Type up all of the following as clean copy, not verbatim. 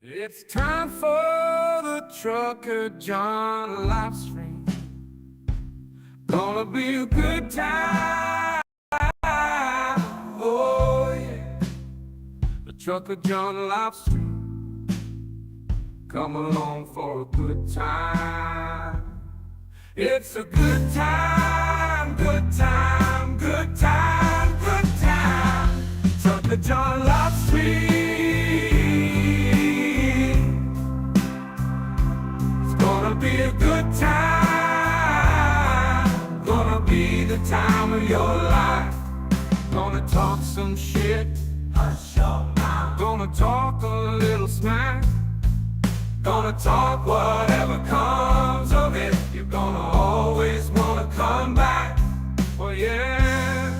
It's time for the Trucker John Livestream. Gonna be a good time. Oh yeah. The Trucker John Livestream. Come along for a good time. It's a good time, good time, good time, good time. Trucker John Livestream. Be a good time, gonna be the time of your life. Gonna talk some shit, hush your mouth. Gonna talk a little smack. Gonna talk whatever comes of it. You're gonna always wanna come back. Well yeah,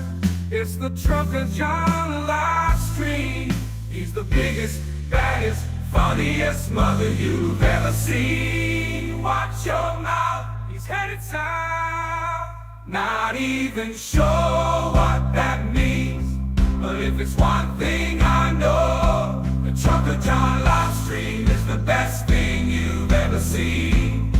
it's the Trucker John Livestream. He's the biggest, baddest, funniest mother you've ever seen. Watch your mouth, he's headed south. Not even sure what that means, but if it's one thing I know, the Trucker John Livestream is the best thing you've ever seen.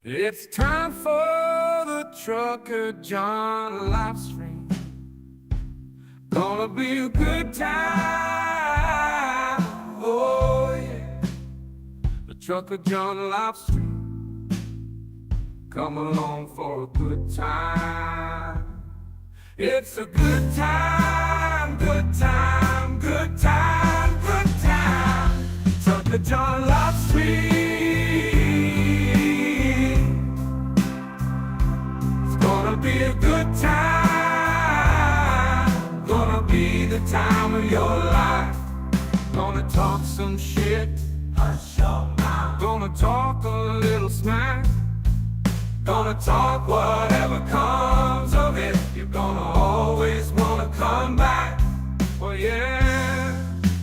It's time for the Trucker John Livestream. Gonna be a good time. Oh yeah. The Trucker John Livestream. Come along for a good time. It's a good time, good time, good time, good time. Trucker John Livestream. Be a good time, gonna be the time of your life. Gonna talk some shit, hush your mouth. Gonna talk a little smack. Gonna talk whatever comes of it. You're gonna always wanna come back. Well yeah,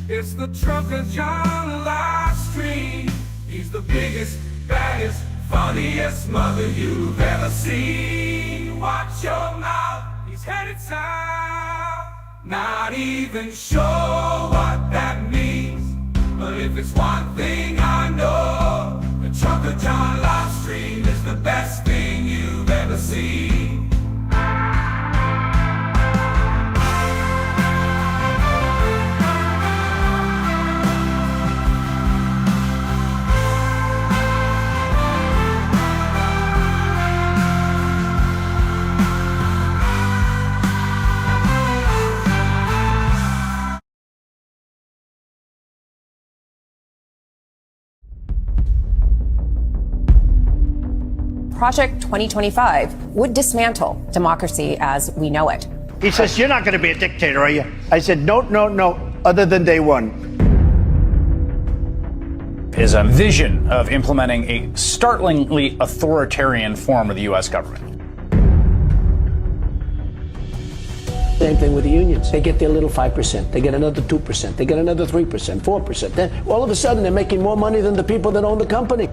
it's the Trucker John Livestream. He's the biggest, baddest, funniest mother you've ever seen. Watch your mouth, he's headed south. Not even sure what that means, but if it's one thing I know, the Trucker John Livestream is the best thing you've ever seen. Project 2025 would dismantle democracy as we know it. He says, "You're not going to be a dictator, are you?" I said, "No, no, no, other than day one." Is a vision of implementing a startlingly authoritarian form of the U.S. government. Same thing with the unions. They get their little 5%. They get another 2%. They get another 3%, 4%. Then all of a sudden they're making more money than the people that own the company.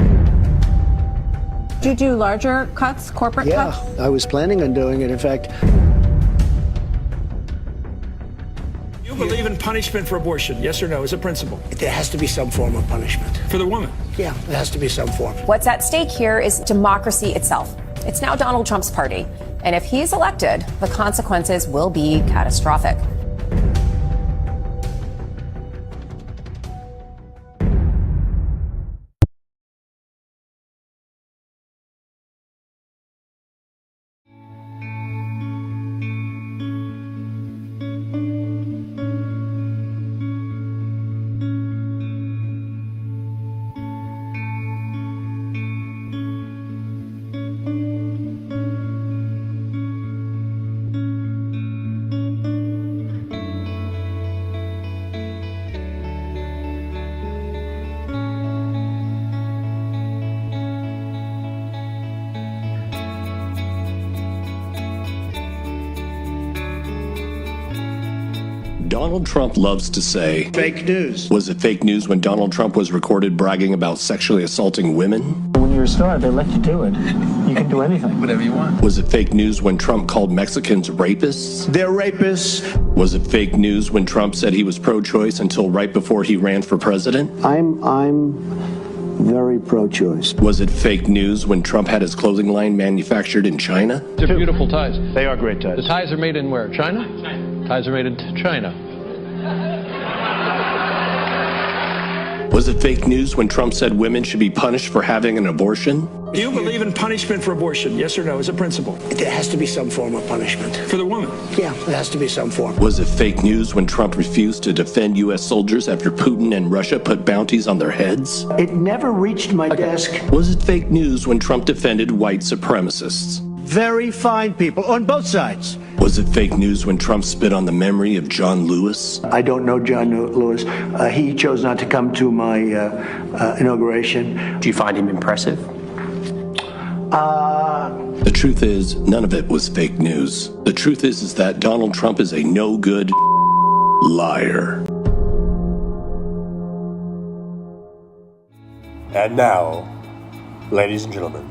Do you do larger cuts, corporate cuts? Yeah, I was planning on doing it. In fact, You believe in punishment for abortion, yes or no, as a principle? there has to be some form of punishment. For the woman? Yeah, there has to be some form. What's at stake here is democracy itself. It's now Donald Trump's party. And if he's elected, the consequences will be catastrophic. Donald Trump loves to say, Fake news. was it fake news when Donald Trump was recorded bragging about sexually assaulting women? When you're a star, they let you do it. You can do anything. Whatever you want. Was it fake news when Trump called Mexicans rapists? They're rapists. Was it fake news when Trump said he was pro-choice until right before he ran for president? I'm very pro-choice. Was it fake news when Trump had his clothing line manufactured in China? They're beautiful ties. They are great ties. The ties are made in where? China? Ties are made in China. Was it fake news when Trump said women should be punished for having an abortion? Do you believe in punishment for abortion? Yes or no, as a principle? There has to be some form of punishment. For the woman? Yeah, there has to be some form. Was it fake news when Trump refused to defend U.S. soldiers after Putin and Russia put bounties on their heads? It never reached my desk. Was it fake news when Trump defended white supremacists? Very fine people on both sides. Was it fake news when Trump spit on the memory of John Lewis? I don't know John Lewis. He chose not to come to my inauguration. Do you find him impressive? The truth is, none of it was fake news. The truth is that Donald Trump is a no-good liar. And now, ladies and gentlemen,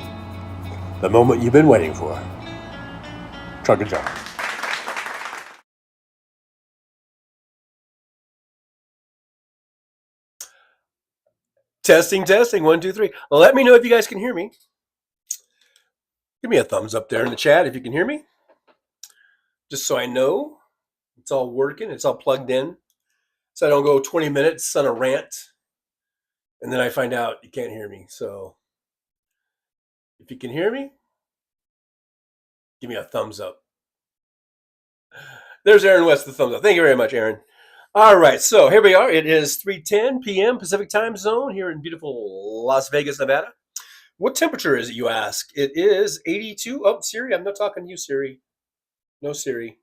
the moment you've been waiting for. Trucker John. Testing, 1, 2, 3. Well, let me know if you guys can hear me. Give me a thumbs up there in the chat if you can hear me. Just so I know it's all working, it's all plugged in. So I don't go 20 minutes on a rant and then I find out you can't hear me. So if you can hear me, give me a thumbs up. There's Aaron West, the thumbs up. Thank you very much, Aaron. All right, so here we are. It is 3:10 p.m. Pacific time zone here in beautiful Las Vegas, Nevada. What temperature is it, you ask? It is 82. Oh, Siri, I'm not talking to you, Siri. No, Siri.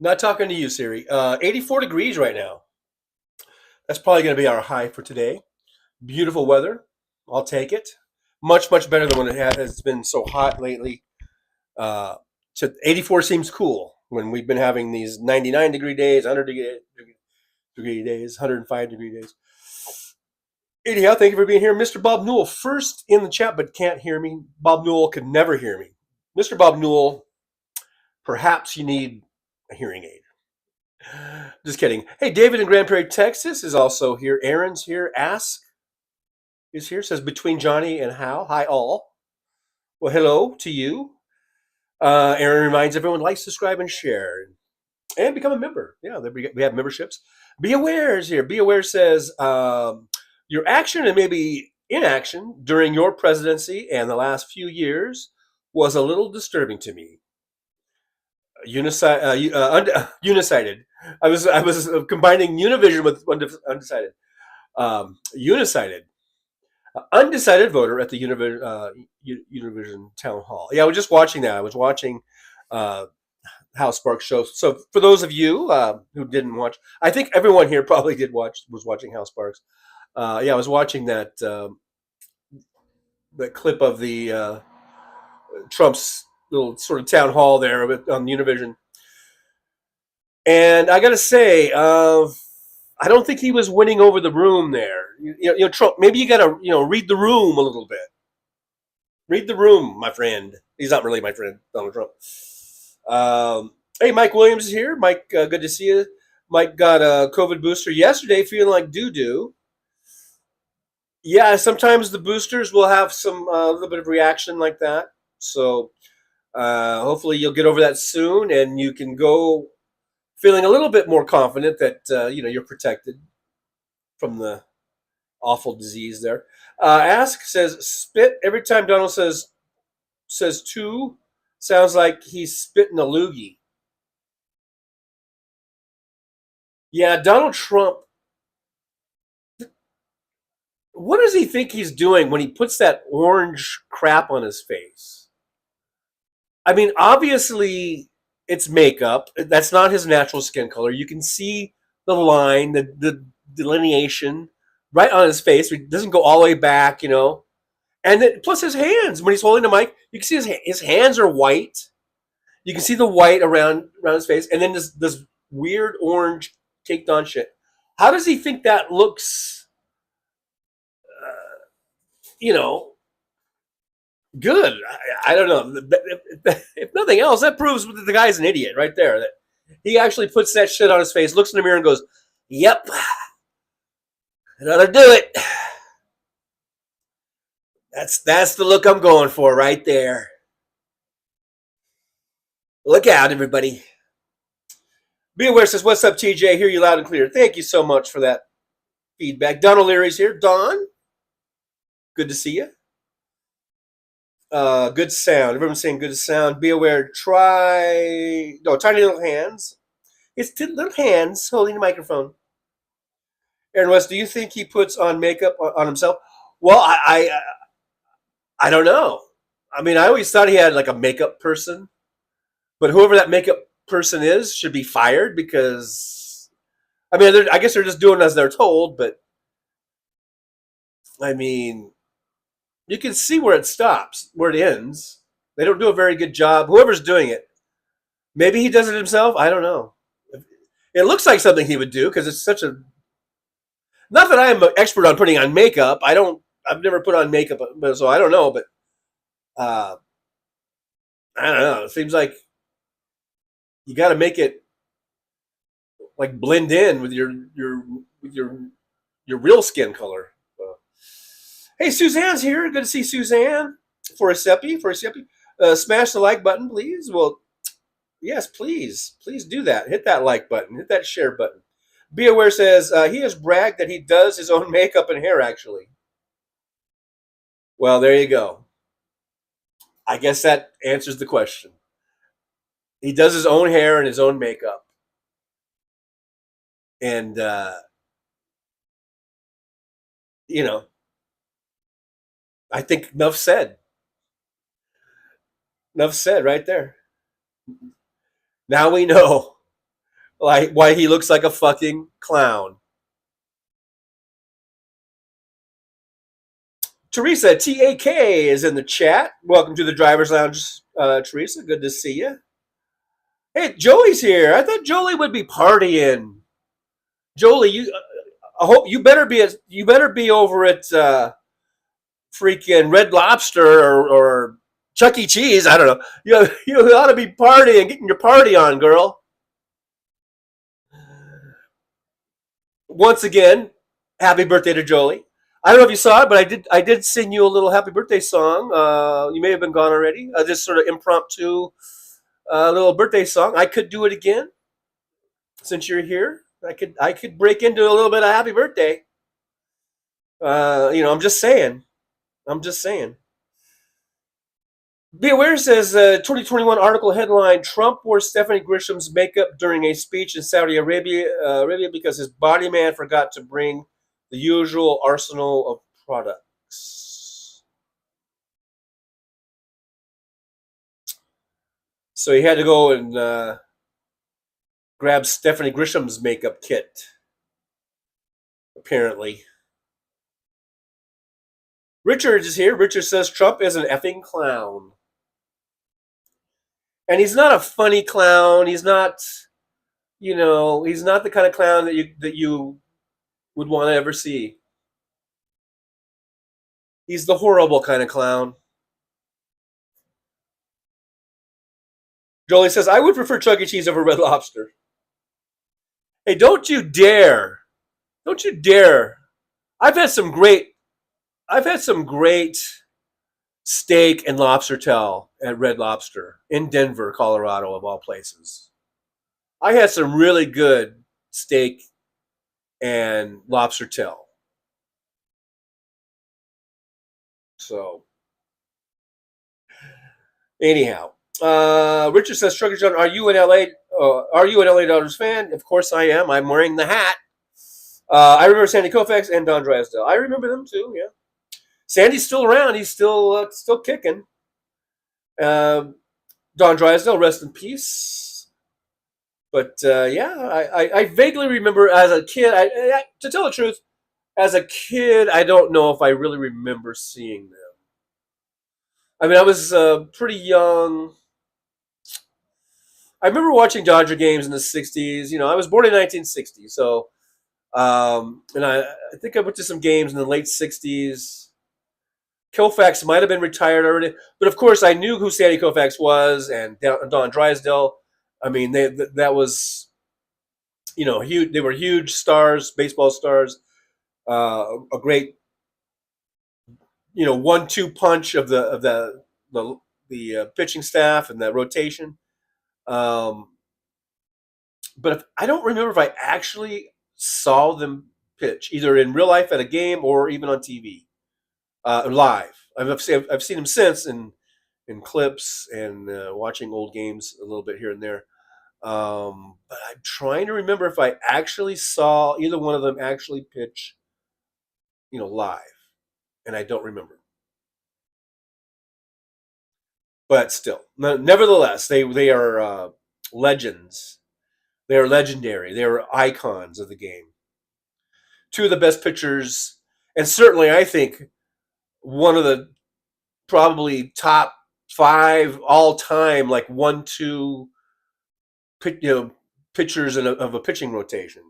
Not talking to you, Siri. 84 degrees right now. That's probably going to be our high for today. Beautiful weather. I'll take it. Much, much better than when it has been so hot lately. 84 seems cool when we've been having these 99-degree days, 100-degree days, 105-degree days. Anyhow, thank you for being here. Mr. Bob Newell, first in the chat, but can't hear me. Bob Newell could never hear me. Mr. Bob Newell, perhaps you need a hearing aid. Just kidding. Hey, David in Grand Prairie, Texas is also here. Aaron's here. Ask is here. Says, between Johnny and Hal. Hi, all. Well, hello to you. Aaron reminds everyone, like, subscribe, and share. And become a member. Yeah, we have memberships. Be Aware is here. Be Aware says, your action and maybe inaction during your presidency and the last few years was a little disturbing to me. Unicided. I was combining Univision with undecided. Unicided. Undecided voter at the Univision Town Hall. Yeah, I was just watching that. I was watching Hal Sparks' show. So for those of you who didn't watch, I think everyone here probably was watching Hal Sparks. Yeah, I was watching that clip of the Trump's little sort of town hall there on Univision. And I got to say, I don't think he was winning over the room there. You know, Trump, maybe you got to, read the room a little bit. Read the room, my friend. He's not really my friend, Donald Trump. Hey, Mike Williams is here. Mike, good to see you. Mike got a COVID booster yesterday, feeling like doo-doo. Yeah, sometimes the boosters will have some a little bit of reaction like that. So hopefully you'll get over that soon, and you can go feeling a little bit more confident that you're protected from the awful disease there. Ask says, spit every time Donald says two, sounds like he's spitting a loogie. Yeah, Donald Trump. What does he think he's doing when he puts that orange crap on his face? I mean, obviously it's makeup. That's not his natural skin color. You can see the line, the delineation right on his face. It doesn't go all the way back, And then, plus his hands, when he's holding the mic, you can see his hands are white. You can see the white around his face. And then this weird orange caked on shit. How does he think that looks, you know, good? I don't know. If nothing else, that proves that the guy's an idiot right there. That he actually puts that shit on his face, looks in the mirror and goes, yep, I ought to do it. That's the look I'm going for right there. Look out, everybody. Be aware says, what's up, TJ? Hear you loud and clear. Thank you so much for that feedback. Don O'Leary's here. Don, good to see you. Good sound. Everyone's saying good sound. Be aware. Tiny little hands. It's little hands holding the microphone. Aaron West, do you think he puts on makeup on himself? Well, I don't know. I mean, I always thought he had like a makeup person, but whoever that makeup person is should be fired because, I mean, I guess they're just doing as they're told, but I mean, you can see where it stops, where it ends. They don't do a very good job. Whoever's doing it, maybe he does it himself. I don't know. It looks like something he would do because it's such a. Not that I'm an expert on putting on makeup. I've never put on makeup, so I don't know. But I don't know. It seems like you got to make it like blend in with your real skin color. Hey, Suzanne's here. Good to see Suzanne. For a Seppi. Smash the like button, please. Well, yes, please. Please do that. Hit that like button. Hit that share button. Be Aware says he has bragged that he does his own makeup and hair, actually. Well, there you go. I guess that answers the question. He does his own hair and his own makeup. And, you know, I think enough said. Enough said right there. Now we know why he looks like a fucking clown. Teresa, TAK is in the chat. Welcome to the Driver's Lounge, Teresa. Good to see you. Hey, Joey's here. I thought Jolie would be partying. Jolie, I hope you better be over at freaking Red Lobster or Chuck E. Cheese. I don't know. You ought to be partying, getting your party on, girl. Once again, happy birthday to Jolie. I don't know if you saw it, but I did sing you a little happy birthday song. You may have been gone already. Just sort of impromptu little birthday song. I could do it again since you're here. I could break into a little bit of happy birthday. I'm just saying. Be Aware says 2021 article headline: Trump wore Stephanie Grisham's makeup during a speech in Saudi Arabia because his body man forgot to bring the usual arsenal of products. So he had to go and grab Stephanie Grisham's makeup kit, apparently. Richard is here. Richard says Trump is an effing clown. And he's not a funny clown. He's not, he's not the kind of clown that you would want to ever see. He's the horrible kind of clown. Jolie says, I would prefer Chuck E. Cheese over Red Lobster. Hey, don't you dare. Don't you dare. I've had some great steak and lobster tail at Red Lobster in Denver, Colorado, of all places. I had some really good steak and lobster tail. So, anyhow, Richard says, Trucker John, are you an LA Dodgers fan? Of course I am. I'm wearing the hat. I remember Sandy Koufax and Don Drysdale. I remember them too. Yeah. Sandy's still around. He's still kicking. Don Drysdale, rest in peace. But I vaguely remember as a kid. To tell the truth, as a kid, I don't know if I really remember seeing them. I mean, I was pretty young. I remember watching Dodger games in the '60s. I was born in 1960, so and I think I went to some games in the late '60s. Koufax might have been retired already, but of course I knew who Sandy Koufax was and Don Drysdale. I mean, that was huge. They were huge stars, baseball stars. A great 1-2 punch of the pitching staff and the rotation. But I don't remember if I actually saw them pitch either in real life at a game or even on TV live. I've seen them since in clips and watching old games a little bit here and there. But I'm trying to remember if I actually saw either one of them actually pitch, live, and I don't remember. But still, nevertheless, they are legends. They are legendary. They are icons of the game. Two of the best pitchers, and certainly I think one of the probably top 5 all time, like 1-2 pitchers of a pitching rotation.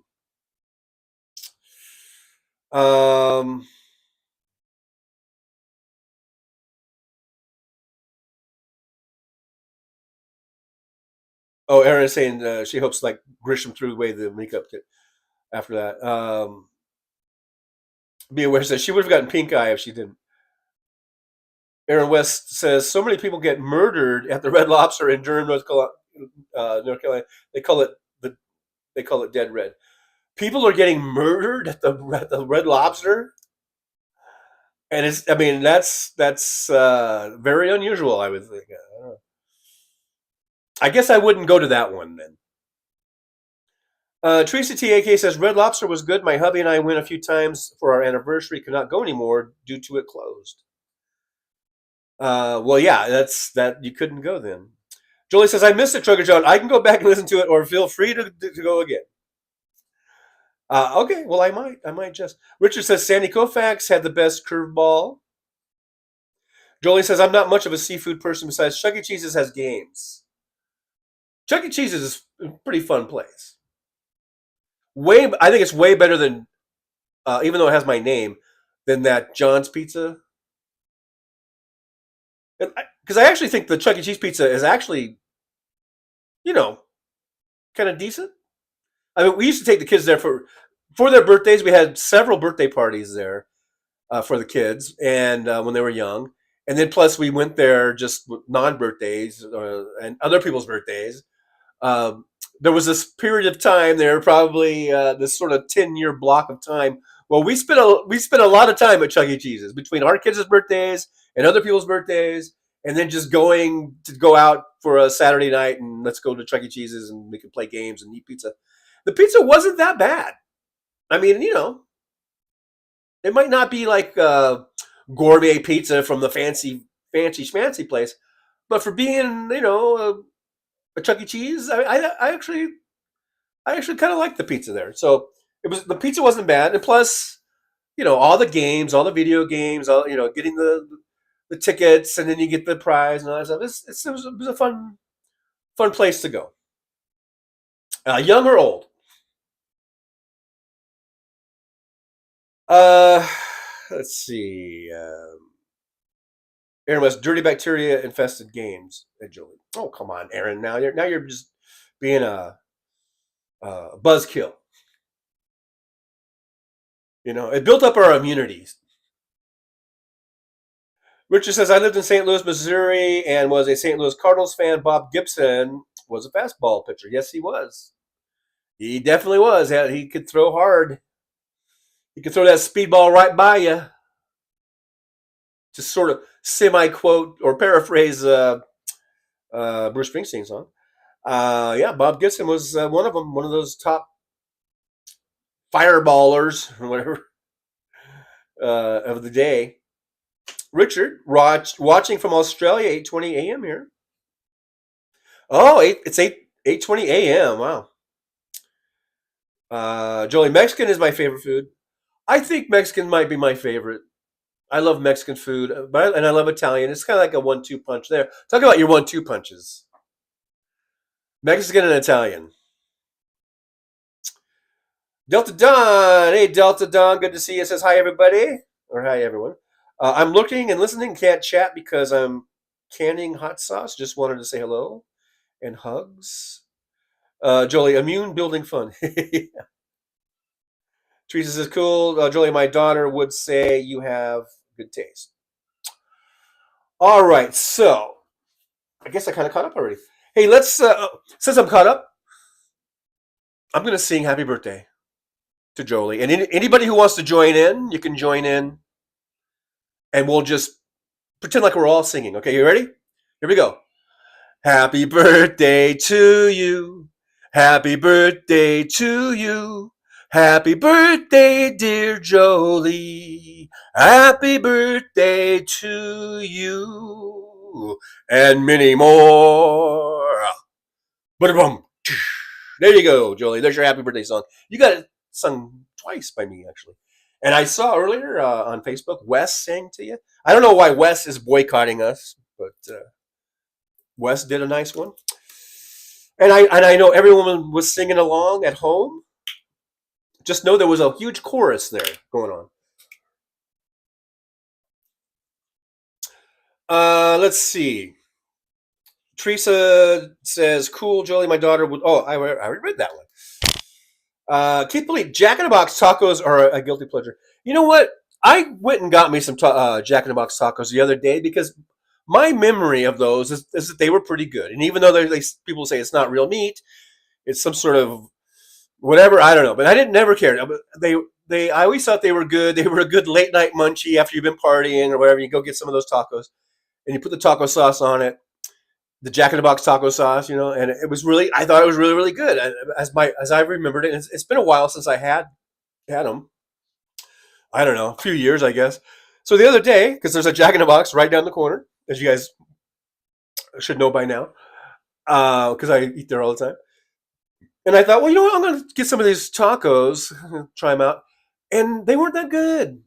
Oh, Erin is saying she hopes like Grisham threw away the makeup kit after that. Be aware says she would have gotten pink eye if she didn't. Aaron West says so many people get murdered at the Red Lobster in Durham, North Carolina. They call it dead red. People are getting murdered at the Red Lobster, and that's very unusual. I would think. I guess I wouldn't go to that one then. Tracy TAK says Red Lobster was good. My hubby and I went a few times for our anniversary. Could not go anymore due to it closed. Well, yeah, that's that. You couldn't go then. Jolie says I missed it, Trucker John. I can go back and listen to it, or feel free to go again. Okay, well, I might just. Richard says Sandy Koufax had the best curveball. Jolie says I'm not much of a seafood person. Besides, Chuck E. Cheese's has games. Chuck E. Cheese's is a pretty fun place. I think it's way better than, even though it has my name, than that John's Pizza. Because I actually think the Chuck E. Cheese pizza is actually, kind of decent. I mean, we used to take the kids there for their birthdays. We had several birthday parties there for the kids, and when they were young. And then plus we went there just non-birthdays and other people's birthdays. There was this period of time there, probably this sort of 10-year block of time. Well, we spent a lot of time at Chuck E. Cheese's between our kids' birthdays and other people's birthdays, and then just go out for a Saturday night and let's go to Chuck E. Cheese's and we could play games and eat pizza. The pizza wasn't that bad. I mean, it might not be like gourmet pizza from the fancy schmancy place, but for being, a Chuck E. Cheese, I actually kind of liked the pizza there. So the pizza wasn't bad, and plus, all the games, all the video games, getting the tickets, and then you get the prize and all that stuff. It was a fun place to go. Young or old? Let's see. Aaron West, dirty bacteria infested games at Julie. Oh, come on, Aaron. Now you're just being a buzzkill. It built up our immunities. Richard says, I lived in St. Louis, Missouri, and was a St. Louis Cardinals fan. Bob Gibson was a fastball pitcher. Yes, he was. He definitely was. He could throw hard. He could throw that speedball right by you. To sort of semi-quote or paraphrase Bruce Springsteen's song. Yeah, Bob Gibson was one of them, one of those top fireballers or whatever of the day. Richard, watching from Australia, 8:20 a.m. here. Oh, it's 8:20 a.m. Wow. Jolie, Mexican is my favorite food. I think Mexican might be my favorite. I love Mexican food, and I love Italian. It's kind of like a 1-2 punch there. Talk about your 1-2 punches. Mexican and Italian. Delta Don. Hey, Delta Don. Good to see you. Says hi, everybody. Or hi, everyone. I'm looking and listening. Can't chat because I'm canning hot sauce. Just wanted to say hello and hugs. Jolie, immune building fun. Teresa says, cool. Jolie, my daughter would say you have good taste. All right. So I guess I kind of caught up already. Hey, let's, since I'm caught up, I'm going to sing happy birthday to Jolie. And anybody who wants to join in, you can join in. And we'll just pretend like we're all singing. Okay, you ready? Here we go. Happy birthday to you. Happy birthday to you. Happy birthday, dear Jolie. Happy birthday to you. And many more. Ba-da-bum. There you go, Jolie. There's your happy birthday song. You got it sung twice by me, actually. And I saw earlier on Facebook, Wes sang to you. I don't know why Wes is boycotting us, but Wes did a nice one. And I know everyone was singing along at home. Just know there was a huge chorus there going on. Let's see. Teresa says, cool, Jolie, my daughter would... Oh, I already read that one. Keith believe Jack in the Box tacos are a guilty pleasure. You know what? I went and got me some Jack in the Box tacos the other day because my memory of those is that they were pretty good. And even though people say it's not real meat, it's some sort of whatever, I don't know. But I didn't never care. I always thought they were good. They were a good late night munchie after you've been partying or whatever. You go get some of those tacos and you put the taco sauce on it. The Jack in the Box taco sauce, you know, and it was really, I thought it was really, really good as I remembered it. It's been a while since I had them. I don't know, a few years, I guess. So the other day, because there's a Jack in the Box right down the corner, as you guys should know by now, because I eat there all the time. And I thought, well, you know what? I'm going to get some of these tacos, try them out. And they weren't that good.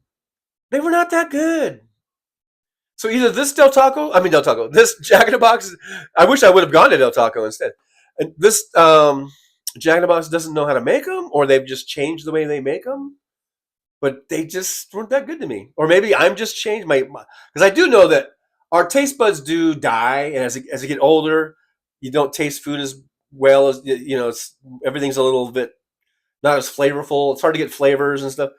They were not that good. So either this this Jack in the Box, I wish I would have gone to Del Taco instead. And this Jack in the Box doesn't know how to make them, or they've just changed the way they make them. But they just weren't that good to me. Or maybe I'm just changed because I do know that our taste buds do die, and as you get older, you don't taste food as well as you know. Everything's a little bit not as flavorful. It's hard to get flavors and stuff.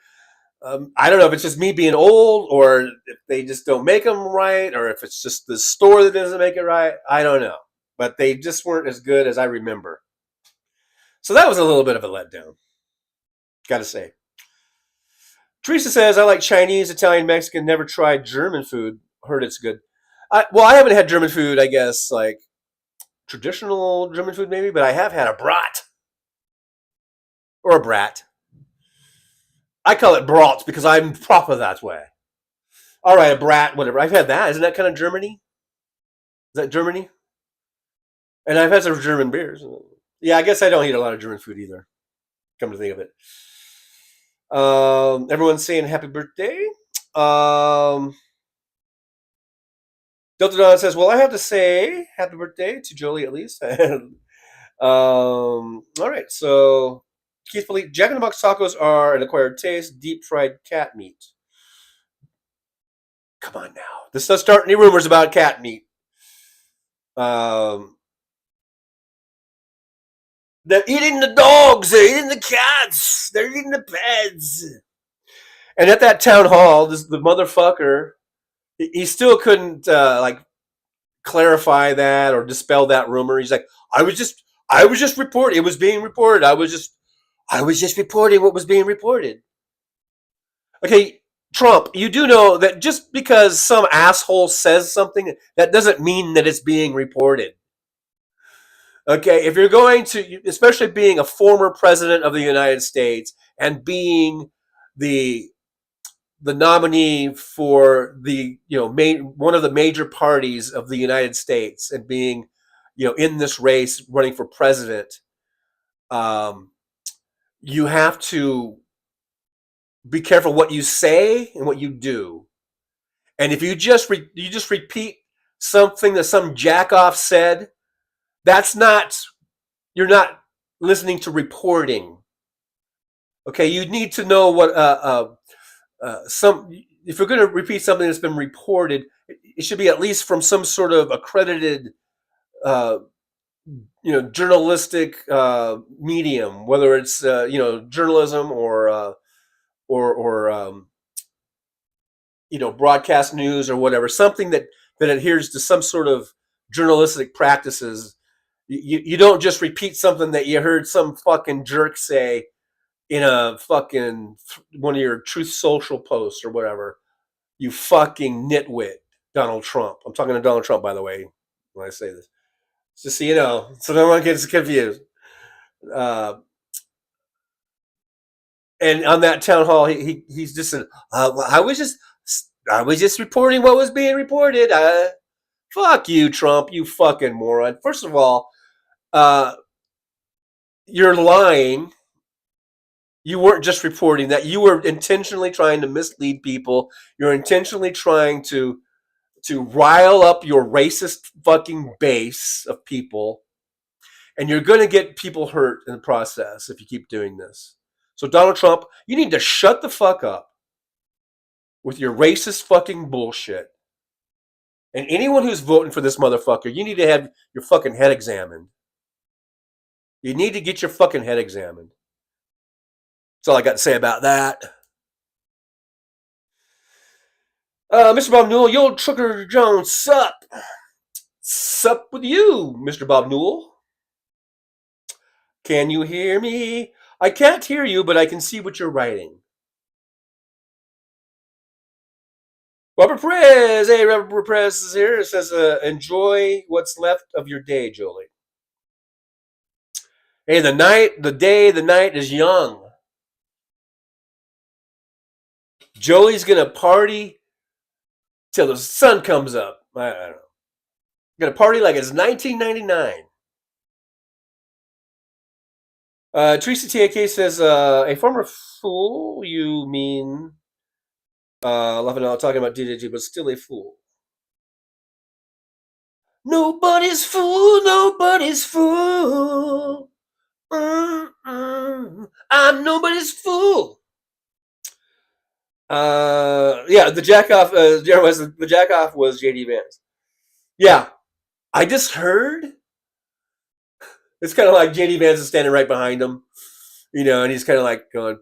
I don't know if it's just me being old or if they just don't make them right or if it's just the store that doesn't make it right. I don't know. But they just weren't as good as I remember. So that was a little bit of a letdown. Got to say. Teresa says, I like Chinese, Italian, Mexican, never tried German food. Heard it's good. I haven't had German food, I guess, like traditional German food maybe, but I have had a brat. Or a brat. I call it brats because I'm proper that way. All right, a brat, whatever. I've had that. Isn't that kind of Germany? Is that Germany? And I've had some German beers. Yeah, I guess I don't eat a lot of German food either. Come to think of it. Everyone's saying happy birthday. Delta Don says, well, I have to say happy birthday to Jolie at least. All right, so Keith Philippe, Jack in the Box tacos are an acquired taste, deep fried cat meat. Come on now. This doesn't start any rumors about cat meat. They're eating the dogs. They're eating the cats. They're eating the pets. And at that town hall, the motherfucker, he still couldn't clarify that or dispel that rumor. He's like, I was just reporting. It was being reported. I was just reporting what was being reported. Okay, Trump, you do know that just because some asshole says something, that doesn't mean that it's being reported. Okay, if you're going to, especially being a former president of the United States and being the nominee for the one of the major parties of the United States and being in this race running for president, you have to be careful what you say and what you do. And if you just repeat something that some jackoff said, that's not you're not listening to reporting. Okay, you need to know what some. If you're going to repeat something that's been reported, it should be at least from some sort of accredited, journalistic medium, whether it's journalism or broadcast news or whatever, something that adheres to some sort of journalistic practices. You don't just repeat something that you heard some fucking jerk say in a fucking one of your Truth Social posts or whatever. You fucking nitwit, Donald Trump. I'm talking to Donald Trump, by the way, when I say this. Just so you know, so no one gets confused. And on that town hall, he's just said, I was just reporting what was being reported. Fuck you, Trump, you fucking moron. First of all, you're lying. You weren't just reporting that. You were intentionally trying to mislead people. You're intentionally trying to rile up your racist fucking base of people. And you're going to get people hurt in the process if you keep doing this. So Donald Trump, you need to shut the fuck up with your racist fucking bullshit. And anyone who's voting for this motherfucker, you need to have your fucking head examined. You need to get your fucking head examined. That's all I got to say about that. Mr. Bob Newell, yo, Trucker Jones, sup? Sup with you, Mr. Bob Newell? Can you hear me? I can't hear you, but I can see what you're writing. Robert Perez, hey, Robert Perez is here. It says, enjoy what's left of your day, Jolie. Hey, the night is young. Jolie's gonna party till the sun comes up. I don't know. Gonna party like it's 1999. Teresa TAK says, a former fool, you mean, laughing out, talking about DDG, but still a fool. Nobody's fool, nobody's fool. I'm nobody's fool. Yeah, the jack off, the jack off was JD Vance. Yeah, I just heard. It's kind of like JD Vance is standing right behind him, and he's kind of like going.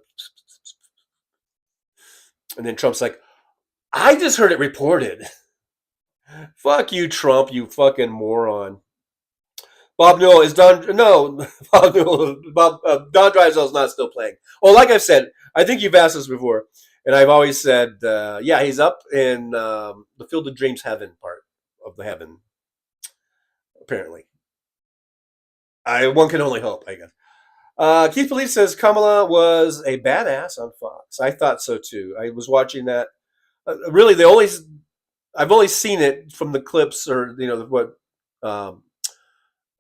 And then Trump's like, I just heard it reported. Fuck you, Trump, you fucking moron. Bob Newell is done. No, Bob Newell, Don Drysdale's not still playing. Well, like I've said, I think you've asked this before, and I've always said, yeah, he's up in the Field of Dreams heaven part of the heaven, apparently. One can only hope, I guess. Keith Police says Kamala was a badass on Fox. I thought so too. I was watching that. Really, I've only seen it from the clips or what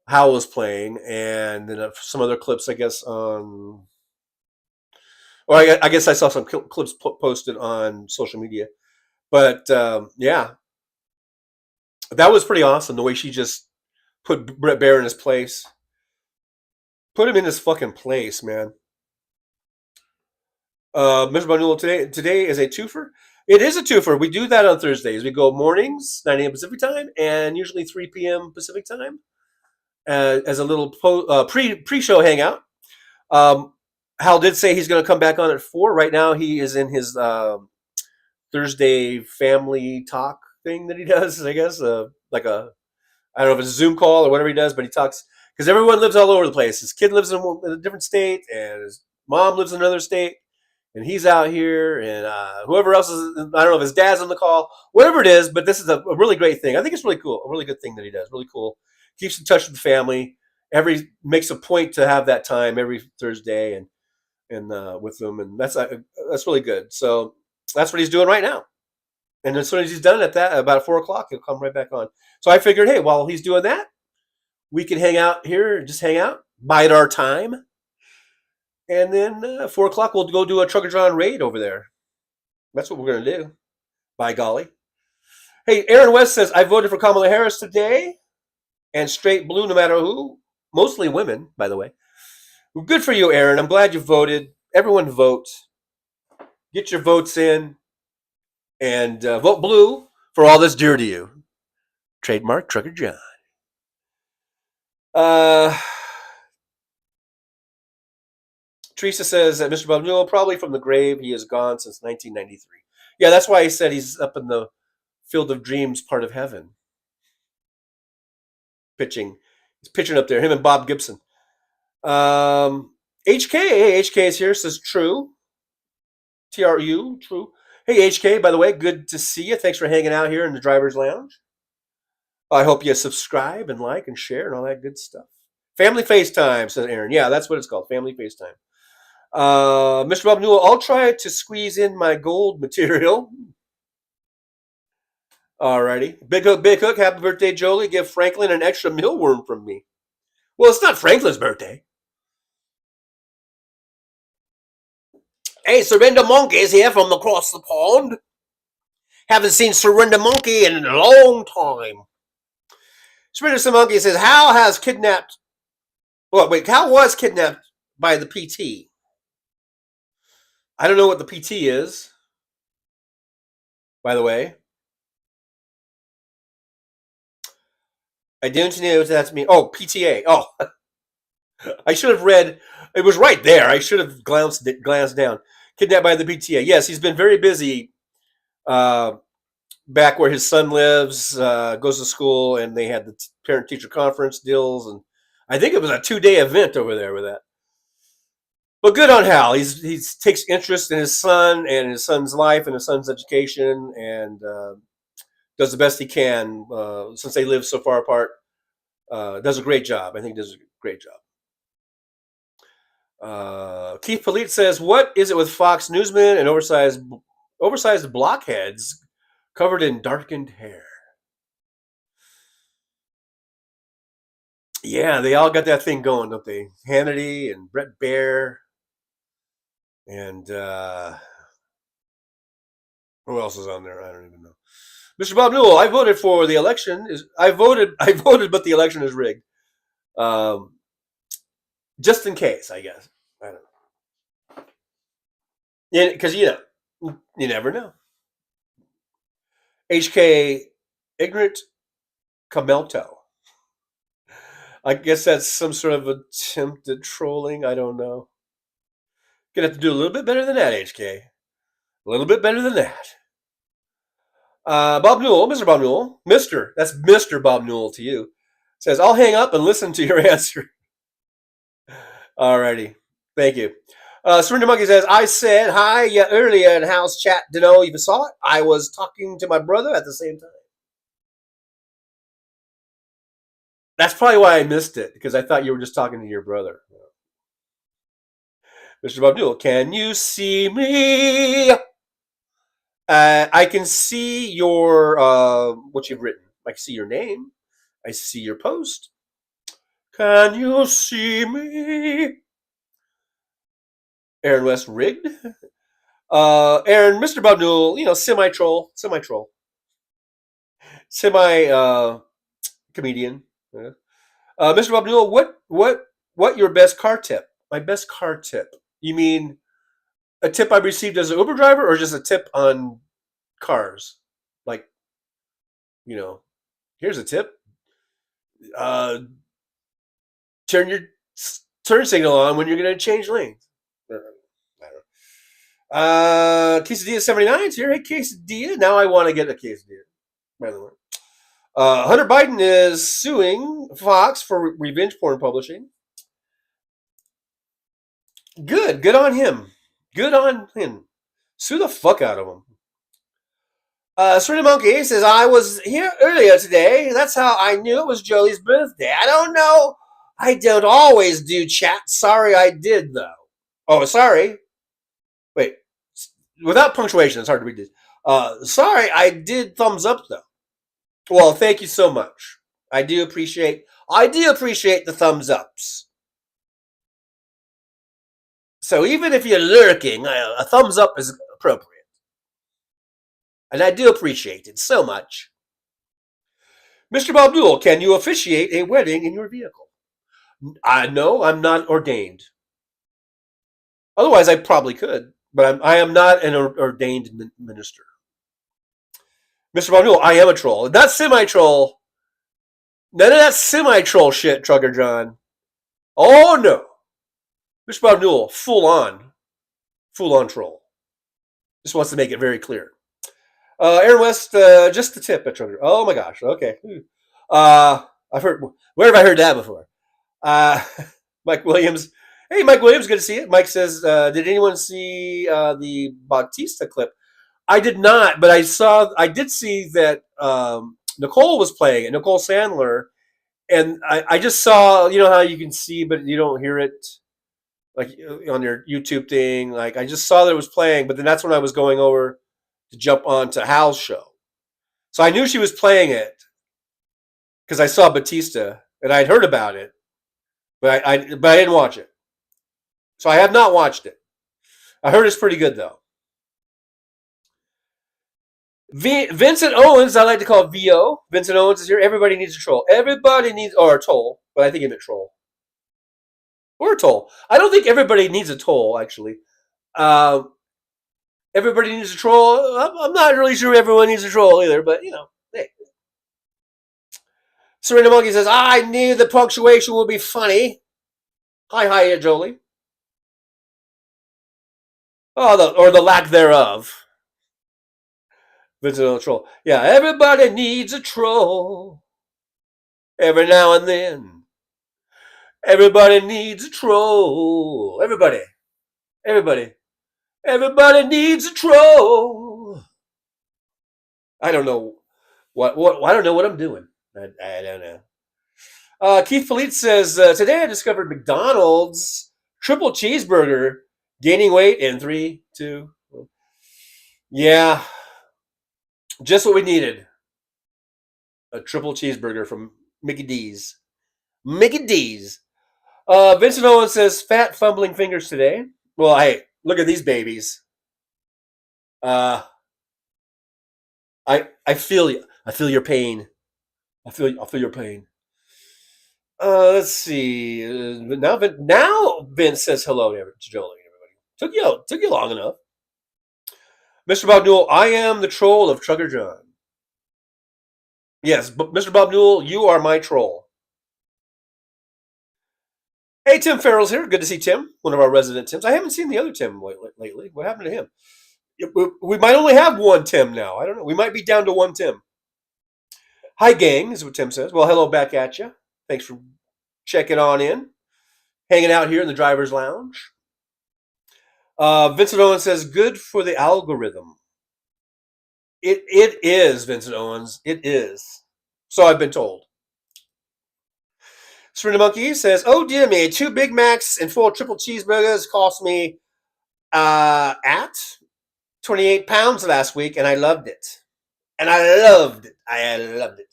Hal was playing, and then some other clips, I guess on. Or I guess I saw some clips posted on social media, but yeah, that was pretty awesome. The way she just put Brett Baer in his place. Put him in his fucking place, man. Mr. Bonullo, today is a twofer. It is a twofer. We do that on Thursdays. We go mornings, 9 a.m. Pacific time, and usually 3 p.m. Pacific time, as a little pre-show hangout. Hal did say he's going to come back on at 4. Right now, he is in his Thursday family talk thing that he does. I guess like I don't know if it's a Zoom call or whatever he does, but he talks. Because everyone lives all over the place. His kid lives in a different state, and his mom lives in another state, and he's out here, and whoever else is, I don't know if his dad's on the call, whatever it is, but this is a really great thing. I think it's really cool, a really good thing that he does, really cool. Keeps in touch with the family. Makes a point to have that time every Thursday and with them, and that's really good. So that's what he's doing right now. And as soon as he's done at that, about 4 o'clock, he'll come right back on. So I figured, hey, while he's doing that, we can hang out here, just hang out, bide our time. And then 4 o'clock, we'll go do a Trucker John raid over there. That's what we're going to do. By golly. Hey, Aaron West says, I voted for Kamala Harris today and straight blue no matter who. mostly women, by the way. Well, good for you, Aaron. I'm glad you voted. Everyone vote. Get your votes in. And vote blue for all that's dear to you. Trademark Trucker John. Teresa says that Mr. Bob Newell, probably from the grave, he is gone since 1993. Yeah, that's why he said he's up in the Field of Dreams part of heaven. Pitching. He's pitching up there, him and Bob Gibson. HK is here, says true. TRU, true. Hey, HK, by the way, good to see you. Thanks for hanging out here in the driver's lounge. I hope you subscribe and like and share and all that good stuff. Family FaceTime, says Aaron. Yeah, that's what it's called, Family FaceTime. Mr. Bob Newell, I'll try to squeeze in my gold material. Alrighty. Big Hook, happy birthday, Jolie. Give Franklin an extra mealworm from me. Well, it's not Franklin's birthday. Hey, Surrender Monkey's here from across the pond. Haven't seen Surrender Monkey in a long time. Surrender Monkey says, Hal was kidnapped by the PT? I don't know what the PT is, by the way. I don't know what that means. Oh, PTA. Oh, I should have read. It was right there. I should have glanced down. Kidnapped by the PTA. Yes, he's been very busy back where his son lives, goes to school, and they had the parent-teacher conference deals. And I think it was a 2-day event over there with that. But good on Hal. He takes interest in his son and his son's life and his son's education, and does the best he can since they live so far apart. Does a great job. I think he does a great job. Keith Polite says, "What is it with Fox newsmen and oversized blockheads covered in darkened hair?" Yeah, they all got that thing going, don't they? Hannity and Brett Baer. And who else is on there? I don't even know. Mr. Bob Newell, I voted for the election. I voted, but the election is rigged. Just in case, I guess. I don't know. Yeah, because you never know. HK ignorant Camelto. I guess that's some sort of attempt at trolling. I don't know. Gonna have to do a little bit better than that, HK. A little bit better than that. Bob Newell, Mr. Bob Newell, that's Mr. Bob Newell to you, says, I'll hang up and listen to your answer. Alrighty. Thank you. Surrender Monkey says, I said hi earlier in house chat. Didn't know you saw it. I was talking to my brother at the same time. That's probably why I missed it, because I thought you were just talking to your brother. Mr. Bob Newell, can you see me? I can see your what you've written. I can see your name. I see your post. Can you see me? Aaron West rigged. Aaron, Mr. Bob Newell, semi-troll. Comedian. Yeah. Mr. Bob Newell, what your best car tip? My best car tip. You mean a tip I received as an Uber driver, or just a tip on cars? Like, here's a tip. Turn your turn signal on when you're going to change lanes. I don't know. Quesadilla 79 is here. Hey, Quesadilla. Now I want to get a quesadilla, by the way. Hunter Biden is suing Fox for revenge porn publishing. Good on him. Sue the fuck out of him. Surrender Monkey says, I was here earlier today. That's how I knew it was Jolie's birthday. I don't know. I don't always do chat. Sorry I did, though. Oh, sorry. Wait. Without punctuation, it's hard to read this. Sorry, I did thumbs up, though. Well, thank you so much. I do appreciate the thumbs ups. So even if you're lurking, a thumbs up is appropriate. And I do appreciate it so much. Mr. Bob Newell, can you officiate a wedding in your vehicle? No, I'm not ordained. Otherwise, I probably could, but I am not an ordained minister. Mr. Bob Newell, I am a troll. Not semi-troll. None of that semi-troll shit, Trucker John. Oh, no. Mr. Bob Newell, full on troll. Just wants to make it very clear. Aaron West, just the tip at Trucker. Oh, my gosh. Okay. I've heard, where have I heard that before? Mike Williams. Hey, Mike Williams, good to see you. Mike says, did anyone see the Bautista clip? I did not, but I did see that Nicole was playing it, Nicole Sandler, and I just saw, you know how you can see but you don't hear it, like on your YouTube thing. Like I just saw that it was playing, but then that's when I was going over to jump onto Hal's show, so I knew she was playing it because I saw Batista and I'd heard about it, but I didn't watch it, so I have not watched it. I heard it's pretty good though. Vincent Owens, I like to call VO. Vincent Owens is here. Everybody needs a troll. Everybody needs, or a toll, but I think he meant troll. Or a toll. I don't think everybody needs a toll, actually. Everybody needs a troll. I'm not really sure everyone needs a troll either, but, you know, hey. Serena Monkey says, I knew the punctuation would be funny. Hi, Jolie. Oh, or the lack thereof. Vincent troll. Yeah, everybody needs a troll. Every now and then. Everybody needs a troll. Everybody needs a troll. I don't know what I don't know what I'm doing. I don't know. Keith Fleet says, today I discovered McDonald's triple cheeseburger gaining weight in 3, 2. Yeah. Just what we needed. A triple cheeseburger from Mickey D's. Mickey D's. Vincent Owen says, fat fumbling fingers today. Well, hey, look at these babies. I feel you. I feel your pain. I feel your pain. Let's see. Now Vince says hello to Jolie. Everybody. Took you long enough. Mr. Bob Newell, I am the troll of Trucker John. Yes, but Mr. Bob Newell, you are my troll. Hey, Tim Farrell's here. Good to see Tim, one of our resident Tims. I haven't seen the other Tim lately. What happened to him? We might only have one Tim now. I don't know. We might be down to one Tim. Hi, gang, is what Tim says. Well, hello back at you. Thanks for checking on in. Hanging out here in the driver's lounge. Vincent Owens says, good for the algorithm. It is, Vincent Owens. It is. So I've been told. Serena Monkey says, oh dear me, 2 Big Macs and 4 triple cheeseburgers cost me at 28 pounds last week, and I loved it. I loved it.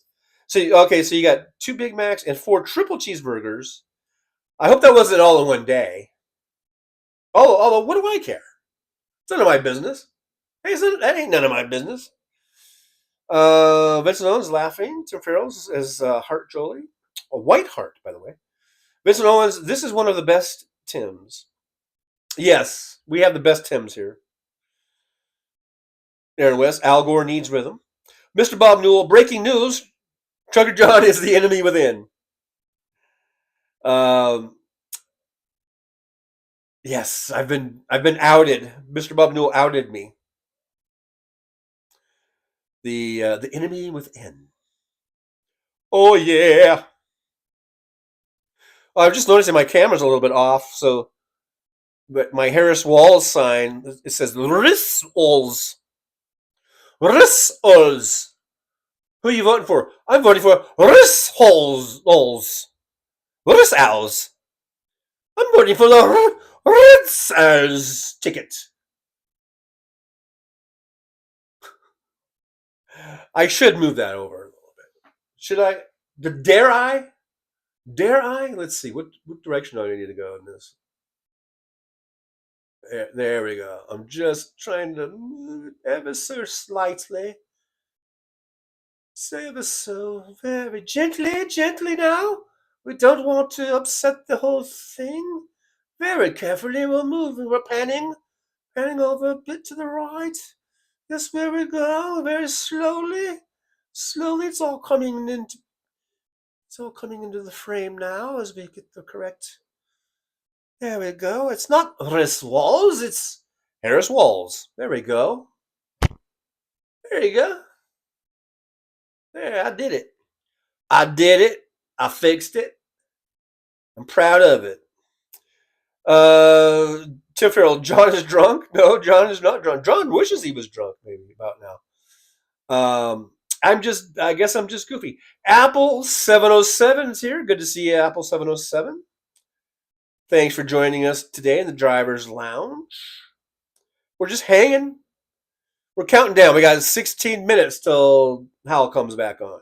So you got 2 Big Macs and 4 triple cheeseburgers. I hope that wasn't all in one day. Although, what do I care? It's none of my business. Hey, that ain't none of my business. Vincent Owens laughing. Tim Farrell's as Heart Jolie. A white heart, by the way. Vincent Owens, this is one of the best Tims. Yes, we have the best Tims here. Aaron West, Al Gore needs rhythm. Mr. Bob Newell, breaking news. Trucker John is the enemy within. Yes, I've been outed. Mr. Bob Newell outed me. The enemy within. Oh yeah. I'm just noticing my camera's a little bit off, but my Harris Walls sign, it says Riss Walls. Riss Walls. Who are you voting for? I'm voting for Riss Walls. Riss Owls. I'm voting for the Riss Owls ticket. I should move that over a little bit. Should I? Dare I? Dare I? Let's see. What direction do I need to go in this? There we go. I'm just trying to move it ever so slightly. Ever so very gently now. We don't want to upset the whole thing. Very carefully, we're moving. We're panning over a bit to the right. Yes, where we go. Very slowly. Slowly, it's all coming into the frame now as we get the correct. There we go. It's not Harris Walls, it's Harris Walls. There we go. There you go. There, I did it. I fixed it. I'm proud of it. Tim Farrell, John is drunk? No, John is not drunk. John wishes he was drunk, maybe, about now. I guess I'm just goofy. Apple 707 is here. Good to see you, Apple 707. Thanks for joining us today in the driver's lounge. We're just hanging. We're counting down. We got 16 minutes till Hal comes back on.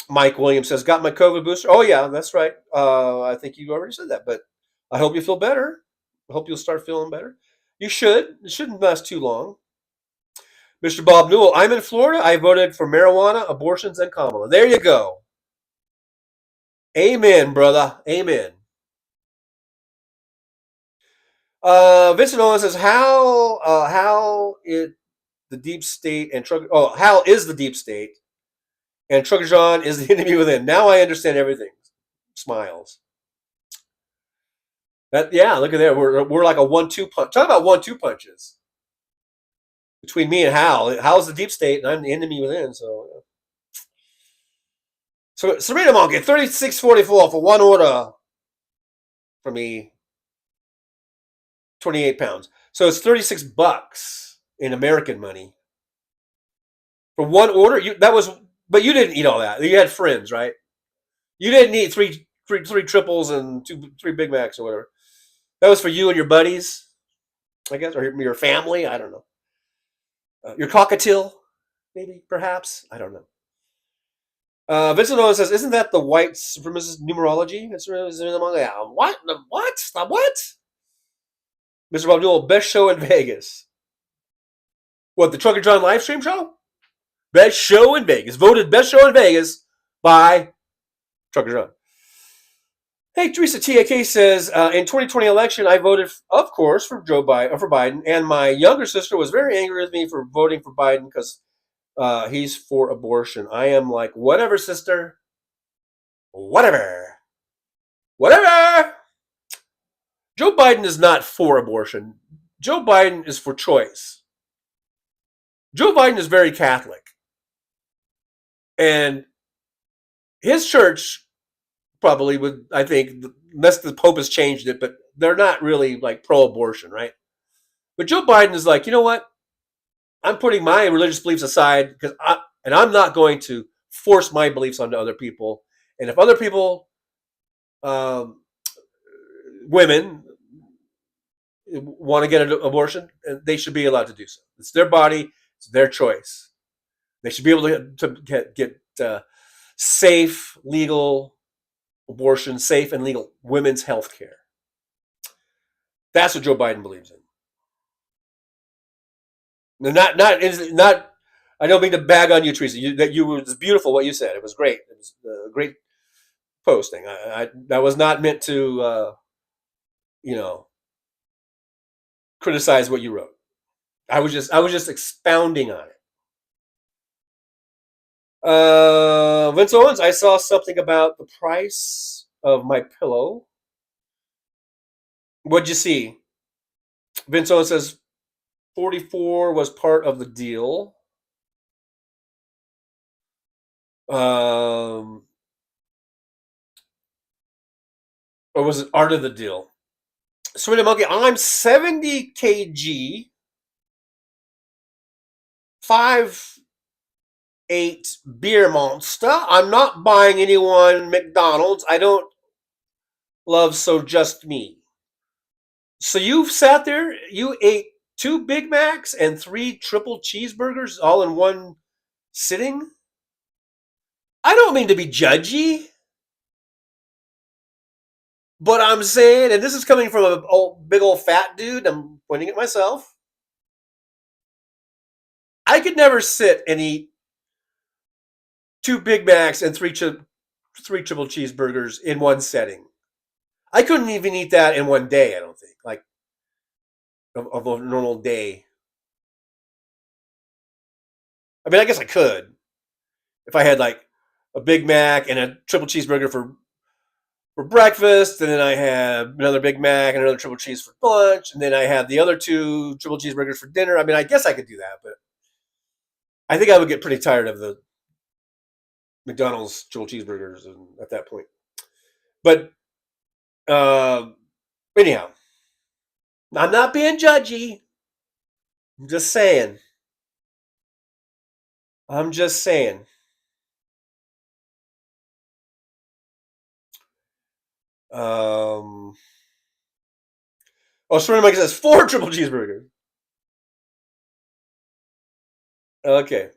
Mike Williams says, got my COVID booster. Oh, yeah, that's right. I think you already said that, but I hope you feel better. I hope you'll start feeling better. You should. It shouldn't last too long. Mr. Bob Newell, I'm in Florida. I voted for marijuana, abortions, and Kamala. There you go. Amen, brother. Amen. Vincent Owen says, how is the deep state and Hal is the deep state and Trucker John is the enemy within. Now I understand everything. Smiles. Look at there. We're like a 1-2 punch. Talk about 1-2 punches between me and Hal. Hal's the deep state, and I'm the enemy within. So Serena Monkey, $36.44 for one order for me. 28 pounds. So it's $36 in American money for one order. But you didn't eat all that. You had friends, right? You didn't eat three triples and three Big Macs or whatever. That was for you and your buddies, I guess, or your family. I don't know. Your cockatiel, maybe, perhaps. I don't know. Vincent Owen says, "Isn't that the white supremacist numerology?" What? What? Mr. Bob Newell, best show in Vegas. What, the Trucker John live stream show? Best show in Vegas. Voted best show in Vegas by Trucker John. Hey, Teresa TAK says, in 2020 election, I voted, of course, for Biden, and my younger sister was very angry with me for voting for Biden because he's for abortion. I am like, whatever, sister. Whatever. Joe Biden is not for abortion. Joe Biden is for choice. Joe Biden is very Catholic. And his church probably would, I think, unless the Pope has changed it, but they're not really like pro-abortion, right? But Joe Biden is like, you know what? I'm putting my religious beliefs aside and I'm not going to force my beliefs onto other people. And if other people, women, want to get an abortion, they should be allowed to do so. It's their body. It's their choice. They should be able to get safe, legal abortion, safe and legal women's health care. That's what Joe Biden believes in. Not. I don't mean to bag on you, Teresa. It was beautiful what you said. It was great. It was a great posting. That was not meant to, criticize what you wrote. I was just expounding on it. Vince Owens, I saw something about the price of my pillow. What'd you see? Vince Owens says 44 was part of the deal. Or was it art of the deal? Serena Monkey, I'm 70 kg, 5'8" beer monster. I'm not buying anyone McDonald's. I don't love so just me. So you've sat there, you ate 2 Big Macs and 3 triple cheeseburgers all in one sitting? I don't mean to be judgy. But I'm saying, and this is coming from a big old fat dude, I'm pointing at myself. I could never sit and eat 2 Big Macs and 3 triple cheeseburgers in one setting. I couldn't even eat that in one day, I don't think. Like, of a normal day. I mean, I guess I could. If I had, like, a Big Mac and a triple cheeseburger for breakfast, and then I had another Big Mac and another triple cheese for lunch, and then I had the other 2 triple cheeseburgers for dinner. I mean, I guess I could do that, but I think I would get pretty tired of the McDonald's triple cheeseburgers at that point. But anyhow, I'm not being judgy. I'm just saying. Serena Mike says 4 triple cheeseburgers. Okay.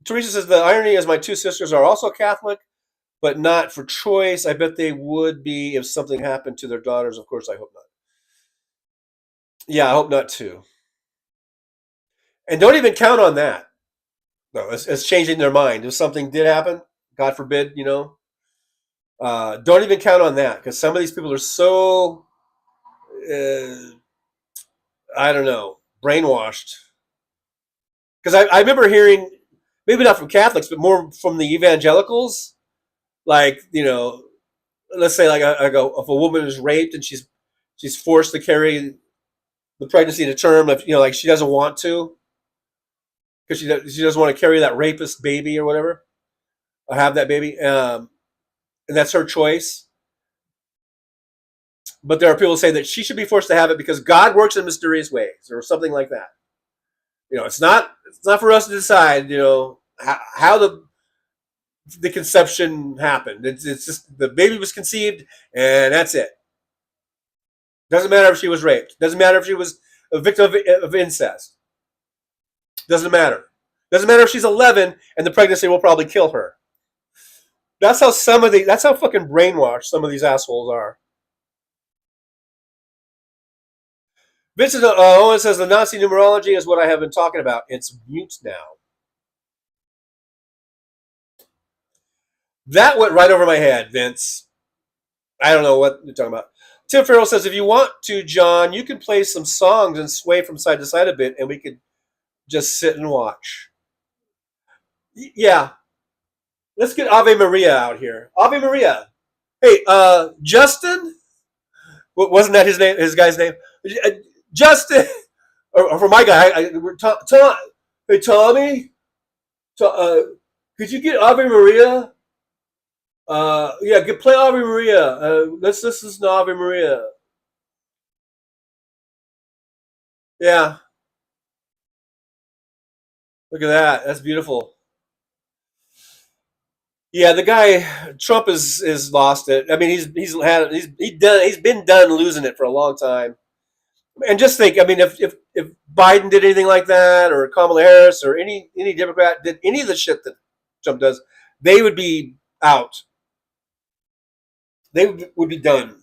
Teresa says the irony is my 2 sisters are also Catholic, but not for choice. I bet they would be if something happened to their daughters. Of course, I hope not. Yeah, I hope not too. And don't even count on that. No, it's changing their mind. If something did happen, God forbid, don't even count on that, because some of these people are so, I don't know, brainwashed. Because I remember hearing, maybe not from Catholics, but more from the evangelicals, like, let's say like if a woman is raped and she's forced to carry the pregnancy to term, if like she doesn't want to, because she doesn't want to carry that rapist baby or whatever, or have that baby, and that's her choice. But there are people who say that she should be forced to have it because God works in mysterious ways, or something like that. It's not for us to decide, how the conception happened. It's just the baby was conceived, and that's it. Doesn't matter if she was raped. Doesn't matter if she was a victim of incest. Doesn't matter. Doesn't matter if she's 11 and the pregnancy will probably kill her. That's how fucking brainwashed some of these assholes are. Vincent Owen says the Nazi numerology is what I have been talking about. It's mute now. That went right over my head, Vince. I don't know what you're talking about. Tim Farrell says, if you want to, John, you can play some songs and sway from side to side a bit, and we could just sit and watch. Yeah. Let's get Ave Maria out here. Ave Maria. Hey, Justin? Wasn't that his guy's name? Justin, or for my guy, hey, Tommy, could you get Ave Maria? Play Ave Maria. Let's listen to Ave Maria. Yeah. Look at that. That's beautiful. Yeah, the guy Trump is lost it. I mean, he's been done losing it for a long time. And just think, I mean, if Biden did anything like that, or Kamala Harris, or any Democrat did any of the shit that Trump does, they would be out. They would be done.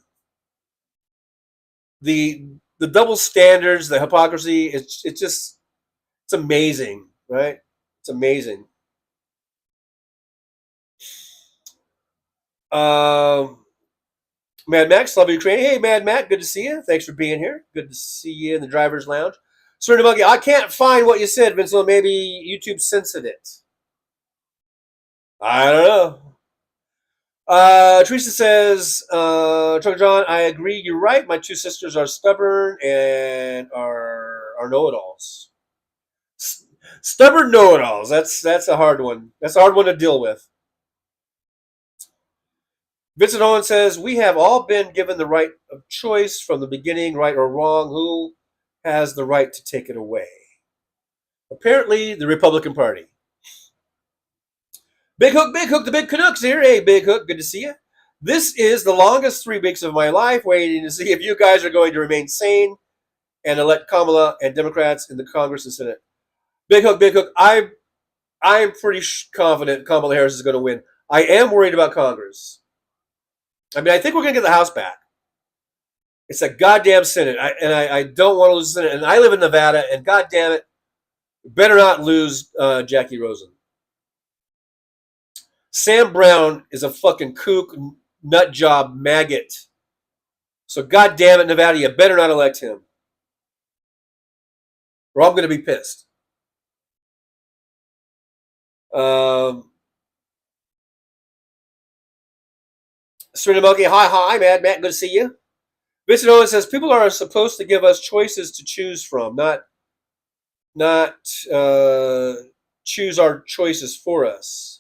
The double standards, the hypocrisy, it's amazing, right? It's amazing. Mad Max, love Ukraine. Hey, Mad Mac, good to see you. Thanks for being here. Good to see you in the driver's lounge. Sort of Monkey, I can't find what you said, Vince. Maybe YouTube censored it. I don't know. Teresa says, Trucker John, I agree. You're right. My 2 sisters are stubborn and are know-it-alls. Stubborn know-it-alls. That's a hard one. That's a hard one to deal with. Vincent Owen says, we have all been given the right of choice from the beginning, right or wrong. Who has the right to take it away? Apparently, the Republican Party. Big Hook, the Big Canucks here. Hey, Big Hook, good to see you. This is the longest 3 weeks of my life, waiting to see if you guys are going to remain sane and elect Kamala and Democrats in the Congress and Senate. Big Hook, I'm pretty confident Kamala Harris is going to win. I am worried about Congress. I mean, I think we're going to get the House back. It's a goddamn Senate, I don't want to lose the Senate. And I live in Nevada, and goddamn it, better not lose Jackie Rosen. Sam Brown is a fucking kook, nut job, maggot. So God damn it, Nevada, you better not elect him, or I'm going to be pissed. Serena Monkey, hi, Matt, good to see you. Vincent Owen says people are supposed to give us choices to choose from, not choose our choices for us.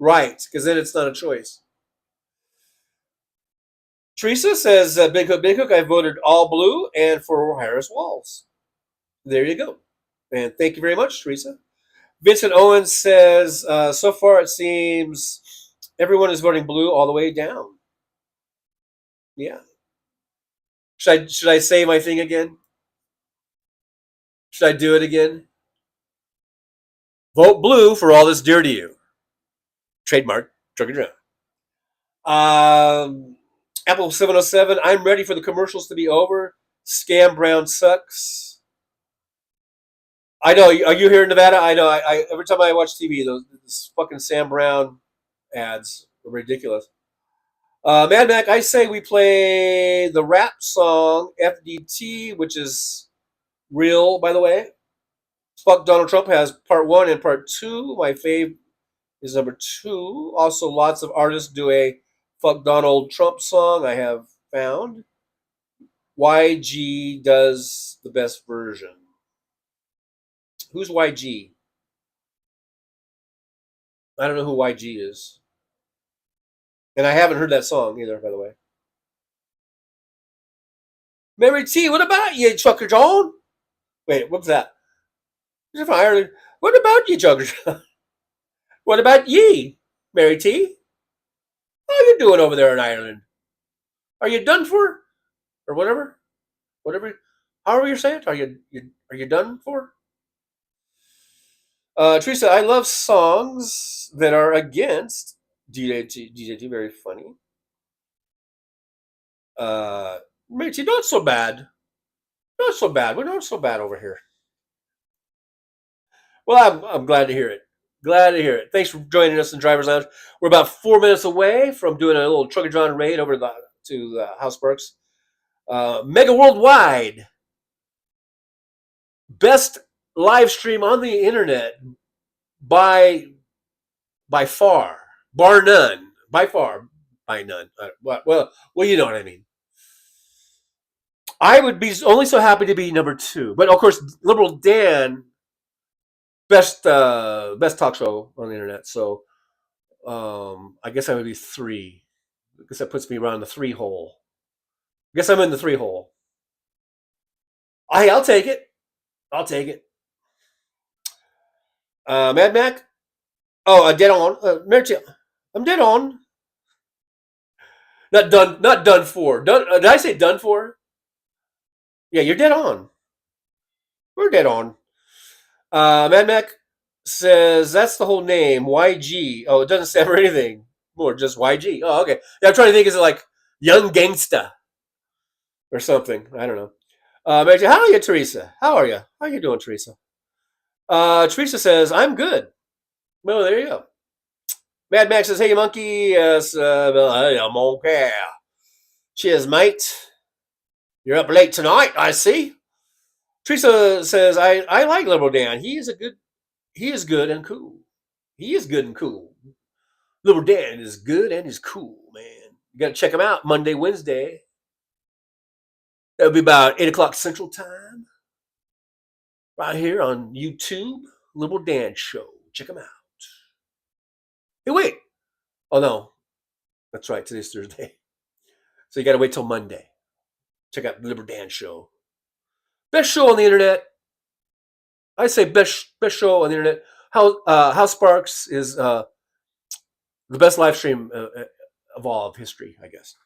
Right, because then it's not a choice. Teresa says, Big Hook, I voted all blue and for Harris Walls. There you go. And thank you very much, Teresa. Vincent Owens says, so far it seems everyone is voting blue all the way down. Yeah. Should I say my thing again? Should I do it again? Vote blue for all that's dear to you. Trademark, Drug and Drown. Apple 707, I'm ready for the commercials to be over. Scam Brown sucks. I know. Are you here in Nevada? I know. I every time I watch TV, those fucking Sam Brown ads are ridiculous. Mad Mac, I say we play the rap song FDT, which is real, by the way. Fuck Donald Trump has part 1 and part 2. My fave is number 2. Also, lots of artists do a Fuck Donald Trump song I have found. YG does the best version. Who's YG? I don't know who YG is. And I haven't heard that song either, by the way. Mary T, what about you, Chucker John? Wait, what's that? You're from Ireland. What about you, Chucker John? What about ye, Mary T? How are you doing over there in Ireland? Are you done for? Or whatever? Whatever. However you say it. Are you done for? Teresa, I love songs that are against DJT. Very funny. Mary T, not so bad. Not so bad. We're not so bad over here. Well, I'm glad to hear it. Glad to hear it. Thanks for joining us in Driver's Lounge. We're about 4 minutes away from doing a little Trucker John raid over to the House Sparks. Mega Worldwide. Best live stream on the internet by far. Bar none. By far. By none. Well, you know what I mean. I would be only so happy to be number 2. But, of course, Liberal Dan, best talk show on the internet. So I guess I would be 3. I guess that puts me around the 3 hole. I guess I'm in the 3 hole. I'll take it. I'll take it. Mad Mac? Oh, dead on. I'm dead on. Not done for. Did I say done for? Yeah, you're dead on. We're dead on. Mad Mac says that's the whole name. YG. Oh, it doesn't stand for anything. More just YG. Oh, okay. Yeah, I'm trying to think. Is it like Young Gangsta or something? I don't know. How are you, Teresa? How are you? How are you doing, Teresa? Teresa says I'm good. Well, there you go. Mad Max says, hey, monkey. Yes, I'm okay. Cheers, mate. You're up late tonight, I see. Teresa says, I like Liberal Dan. He is good and cool. He is good and cool. Liberal Dan is good and is cool, man. You got to check him out Monday, Wednesday. That'll be about 8 o'clock Central Time. Right here on YouTube. Liberal Dan Show. Check him out. Hey, wait. Oh, no. That's right. Today's Thursday. So you got to wait till Monday. Check out the Liberal Dan Show. Best show on the internet. I say best show on the internet. House Sparks is the best live stream of all of history, I guess.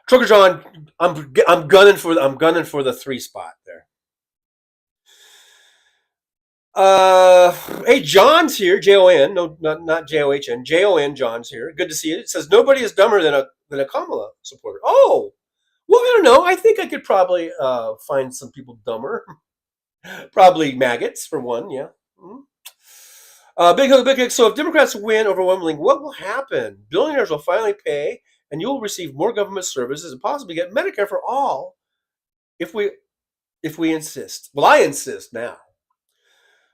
Trucker John, I'm gunning for the 3 spot there. Hey, John's here. Jon, no, not John. Jon. John's here. Good to see you. It says nobody is dumber than a Kamala supporter. Oh, well, I don't know. I think I could probably find some people dumber. Probably maggots for one. Yeah. Mm-hmm. Big Hick. So if Democrats win overwhelmingly, what will happen? Billionaires will finally pay, and you will receive more government services and possibly get Medicare for all if we insist. Well, I insist now.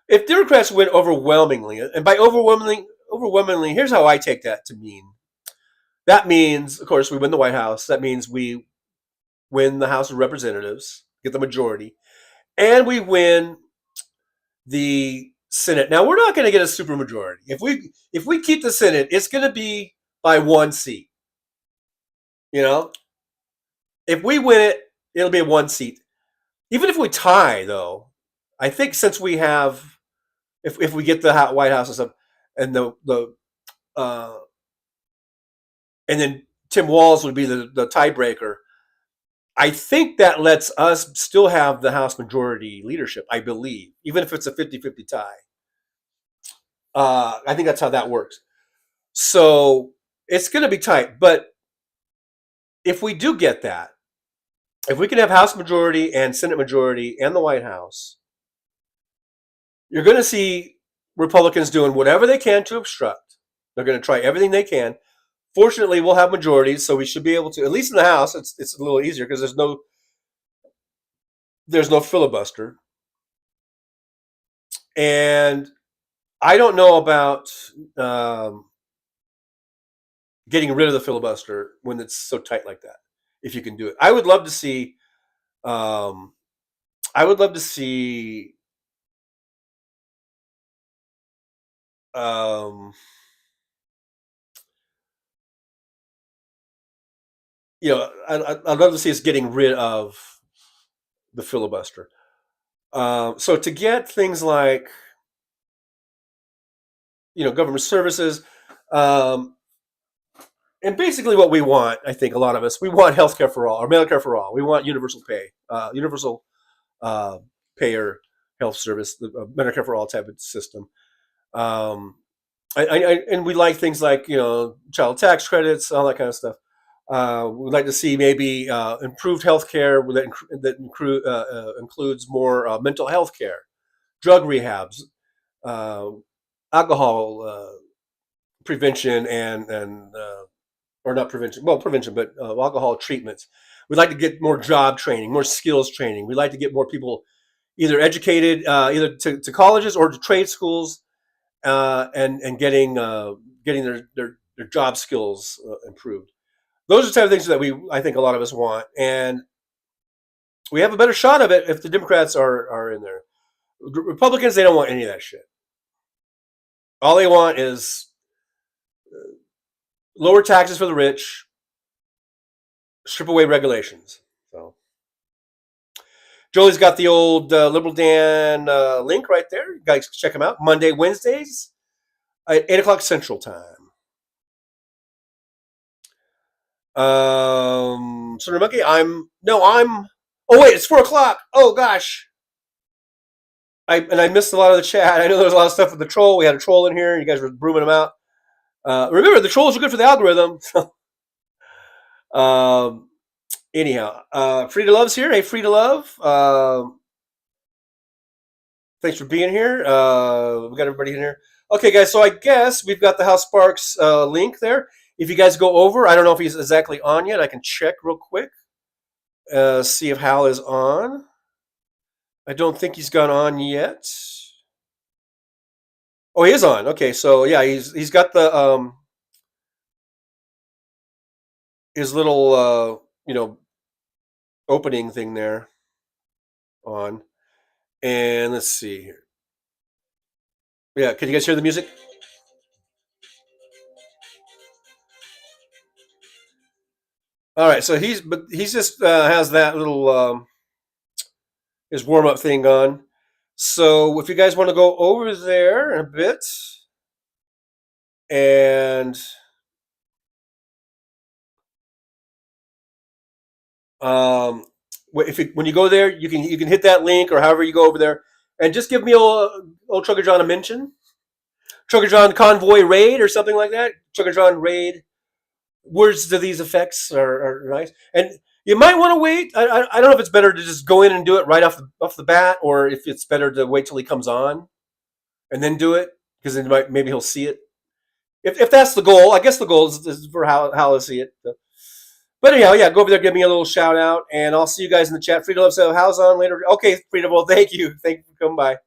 If Democrats win overwhelmingly, and by overwhelmingly, here's how I take that to mean. That means, of course, we win the White House. That means we win the House of Representatives, get the majority, and we win the Senate. Now, we're not going to get a supermajority. If we keep the Senate, it's going to be by one seat. You know, if we win it, it'll be a one seat. Even if we tie, though, I think since we have, if we get the White House and stuff, and and then Tim Walz would be the tiebreaker. I think that lets us still have the House majority leadership, I believe, even if it's a 50-50 tie. I think that's how that works. So it's going to be tight. But if we do get that, if we can have House majority and Senate majority and the White House, you're going to see Republicans doing whatever they can to obstruct. They're going to try everything they can. Fortunately, we'll have majorities, so we should be able to, at least in the House, it's a little easier because there's no filibuster. And I don't know about getting rid of the filibuster when it's so tight like that. If you can do it, I would love to see. I would love to see. I'd love to see us getting rid of the filibuster. So to get things like, government services, and basically what we want, I think a lot of us, we want healthcare for all, or Medicare for all. We want universal pay, universal payer health service, the Medicare for all type of system. And we like things like, child tax credits, all that kind of stuff. We'd like to see maybe improved health care that includes more mental health care, drug rehabs, alcohol prevention, and or not prevention, well, prevention, but alcohol treatments. We'd like to get more job training, more skills training. We'd like to get more people either educated, either to colleges or to trade schools, and getting their job skills improved. Those are the type of things that I think a lot of us want, and we have a better shot of it if the Democrats are in there. Republicans, they don't want any of that shit. All they want is lower taxes for the rich, strip away regulations. So Jolie's got the old Liberal Dan link right there. You guys check him out. Monday, Wednesdays at 8 o'clock Central Time. Senator Monkey, oh wait, it's 4 o'clock. Oh gosh. I missed a lot of the chat. I know there was a lot of stuff with the troll. We had a troll in here. You guys were brooming them out. Remember, the trolls are good for the algorithm. Anyhow, Frida Love's here. Hey, Frida Love. Thanks for being here. We got everybody in here. Okay, guys, so I guess we've got the House Sparks link there. If you guys go over, I don't know if he's exactly on yet. I can check real quick. See if Hal is on. I don't think he's gone on yet. Oh, he is on. Okay, so yeah, he's got the his little opening thing there on. And let's see here. Yeah, can you guys hear the music? All right, so he's just has that little his warm up thing on. So if you guys want to go over there in a bit, and when you go there, you can hit that link or however you go over there, and just give me old Trucker John a mention. Trucker John Convoy Raid or something like that. Trucker John Raid. Words to these effects are nice, and you might want to wait. I don't know if it's better to just go in and do it right off the bat, or if it's better to wait till he comes on and then do it. because then maybe he'll see it. If that's the goal, I guess the goal is for how to see it. So. But anyhow, yeah, go over there, give me a little shout out, and I'll see you guys in the chat. Frida Love said, "How's on later?" Okay, Frida, well, thank you for coming by,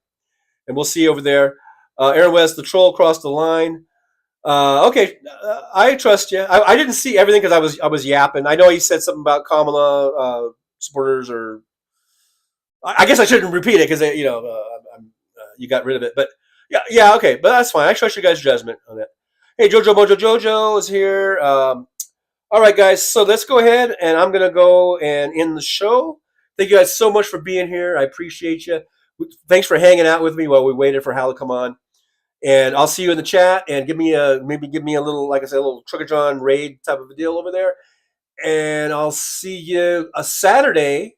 and we'll see you over there. Aaron West, the troll crossed the line. Okay, I trust you. I didn't see everything because I was yapping. I know he said something about Kamala supporters, or I guess I shouldn't repeat it because you got rid of it. But yeah, okay, but that's fine. I trust your guys' judgment on that. Hey, Jojo Mojo Jojo is here. All right, guys, so let's go ahead, and I'm going to go and end the show. Thank you guys so much for being here. I appreciate you. Thanks for hanging out with me while we waited for Hal to come on. And I'll see you in the chat, and maybe give me a little, like I said, a little Trucker John raid type of a deal over there. And I'll see you a Saturday.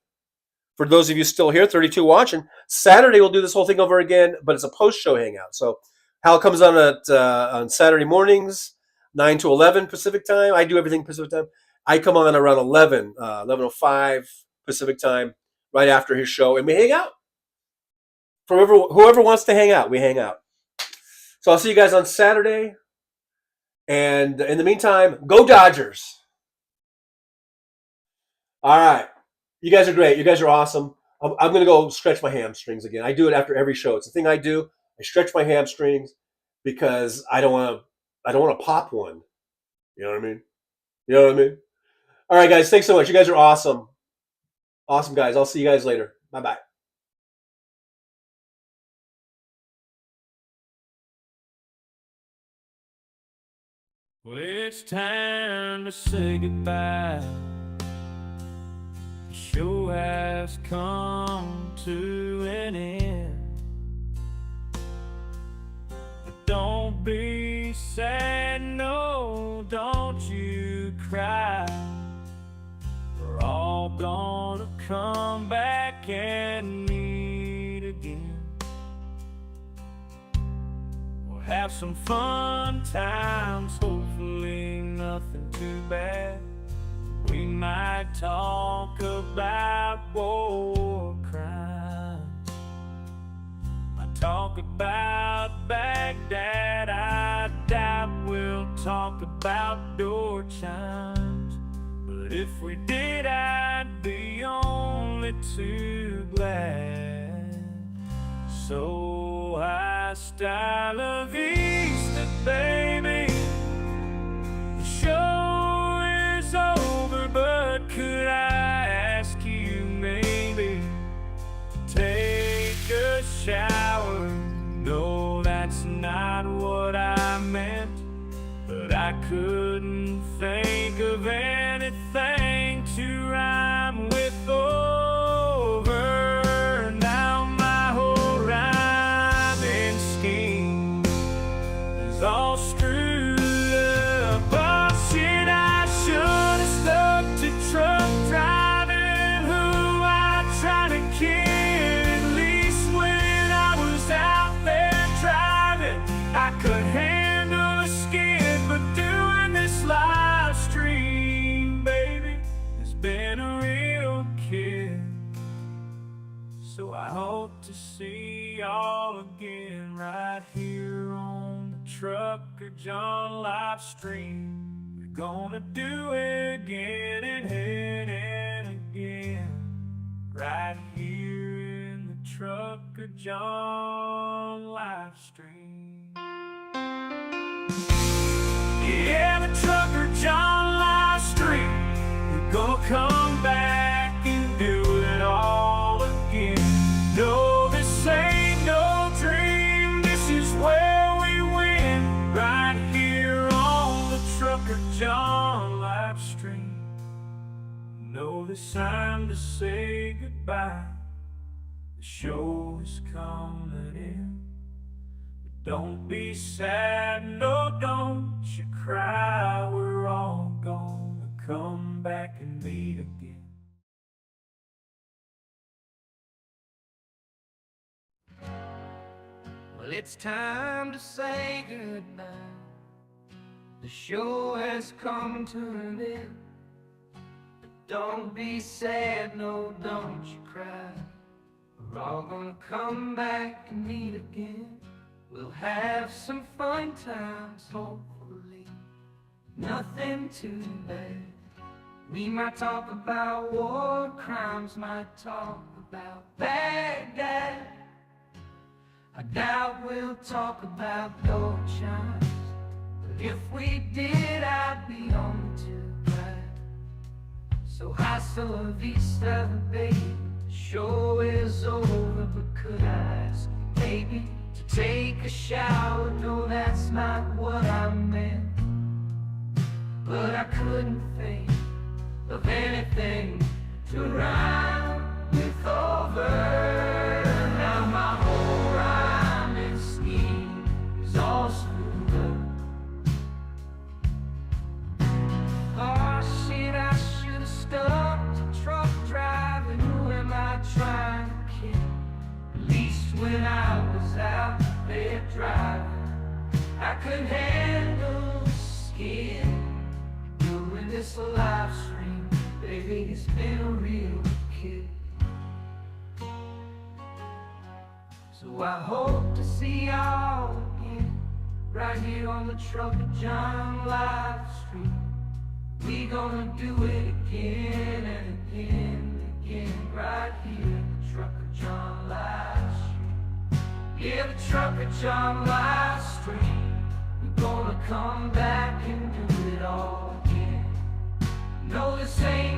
For those of you still here, 32 watching, Saturday we'll do this whole thing over again, but it's a post-show hangout. So Hal comes on on Saturday mornings, 9 to 11 Pacific time. I do everything Pacific time. I come on around 11:05 Pacific time, right after his show, and we hang out. For whoever wants to hang out, we hang out. So I'll see you guys on Saturday. And in the meantime, go Dodgers. All right. You guys are great. You guys are awesome. I'm going to go stretch my hamstrings again. I do it after every show. It's the thing I do. I stretch my hamstrings because I don't want to pop one. You know what I mean? You know what I mean? All right, guys. Thanks so much. You guys are awesome. Awesome, guys. I'll see you guys later. Bye-bye. Well, it's time to say goodbye. The show has come to an end. But don't be sad, no, don't you cry. We're all gonna come back and meet again. Have some fun times, hopefully nothing too bad. We might talk about war crimes, might talk about Baghdad. I doubt we'll talk about door chimes, but if we did, I'd be only too glad. So hasta la vista, baby. The show is over, but could I ask you maybe to take a shower? No, that's not what I meant, but I couldn't think of anything to rhyme with over. Now my whole rhyming scheme is all screwed up. Oh shit, I should have stuck to truck driving, who I tried to kid. At least when I was out there driving, I could handle a skid, but doing this live stream, baby, has been a real kid. So I hope to see y'all again right here on the Trucker John live stream. We're gonna do it again and again, right here in the Trucker John live stream. Yeah, the Trucker John live stream. We're gonna come back and do it all again. No, this ain't no dream. This is where we win, right here on the Trucker John live stream. No, this time to say goodbye. The show is coming in. But don't be sad, no, don't you cry. We're all gonna come back and meet again. Well, it's time to say goodbye. The show has come to an end. But don't be sad, no, don't you cry. We're all gonna come back and meet again. We'll have some fun times, hopefully. Nothing too bad. We might talk about war crimes, might talk about Baghdad. I doubt we'll talk about door chimes, but if we did, I'd be on too glad. So hasta la vista, baby. The show is over, but could I ask you maybe to take a shower? No, that's not what I meant, but I couldn't think of anything to rhyme with over. Now my whole rhyming scheme is all screwed up. Oh shit, I should've stopped a truck driving. Who am I trying to kid? At least when I was out there driving, I could handle the skid. Doing this live stream, baby, it's been a real kid. So I hope to see y'all again, right here on the Trucker John live stream. We gonna do it again and again and again, right here in the Trucker John live stream. Yeah, the Trucker John live stream. We're gonna come back and do it all again. No, this ain't